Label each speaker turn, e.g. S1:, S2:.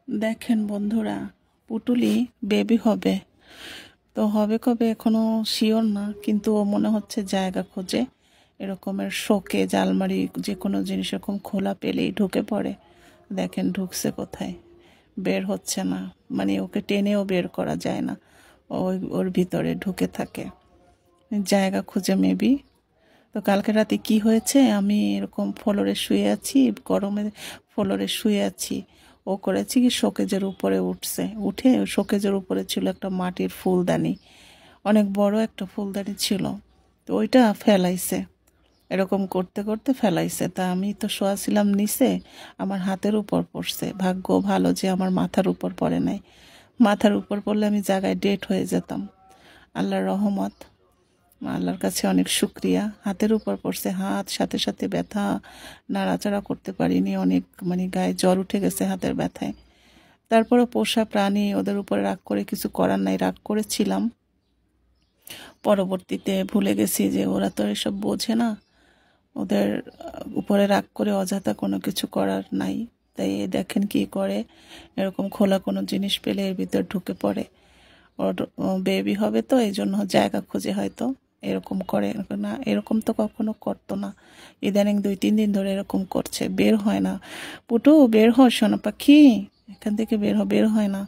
S1: দেখেন বন্ধুরা, পুটুলি বেবি হবে তো হবে কবে এখনো শিওর না, কিন্তু ও মনে হচ্ছে জায়গা খোঁজে। এরকমের শোকেজ আলমারি যে কোনো জিনিস এরকম খোলা পেলেই ঢুকে পড়ে। দেখেন ঢুকছে কোথায়, বের হচ্ছে না, মানে ওকে টেনেও বের করা যায় না, ওই ওর ভিতরে ঢুকে থাকে, জায়গা খুঁজে মেবি। তো কালকে রাতে কি হয়েছে, আমি এরকম ফ্লোরে শুয়ে আছি, গরমে ফ্লোরে শুয়ে আছি, ও করেছি কি শোকেজের উপরে উঠে শোকেজের উপরে ছিল একটা মাটির ফুলদানি, অনেক বড় একটা ফুলদানি ছিল, তো ওইটা ফেলাইছে, এরকম করতে করতে ফেলাইছে। তা আমি তো শোয়া ছিলাম নিচে, আমার হাতের উপর পড়ছে, ভাগ্য ভালো যে আমার মাথার উপর পড়ে নাই, মাথার উপর পড়লে আমি জায়গায় ডেট হয়ে যেতাম। আল্লাহর রহমত, আল্লাহর কাছে অনেক শুক্রিয়া, হাতের উপর পড়ছে, হাত সাথে সাথে ব্যথা, নাড়াচাড়া করতে পারিনি, অনেক মানে গায়ে জ্বর উঠে গেছে হাতের ব্যথায়। তারপরে পোষা প্রাণী, ওদের উপরে রাগ করে কিছু করার নাই, রাগ করেছিলাম, পরবর্তীতে ভুলে গেছি যে ওরা তো এসব বোঝে না, ওদের উপরে রাগ করে অযথা কোনো কিছু করার নাই। তাই দেখেন কি করে, এরকম খোলা কোনো জিনিস পেলে এর ভিতর ঢুকে পড়ে। ওর বেবি হবে তো এই জন্য জায়গা খুঁজে হয়তো এরকম করে না, এরকম তো কখনো করতো না, ইদানিং 2-3 দিন ধরে এরকম করছে, বের হয় না। পুটু বের হয়, সোনা পাখি, এখান থেকে বের হয় না।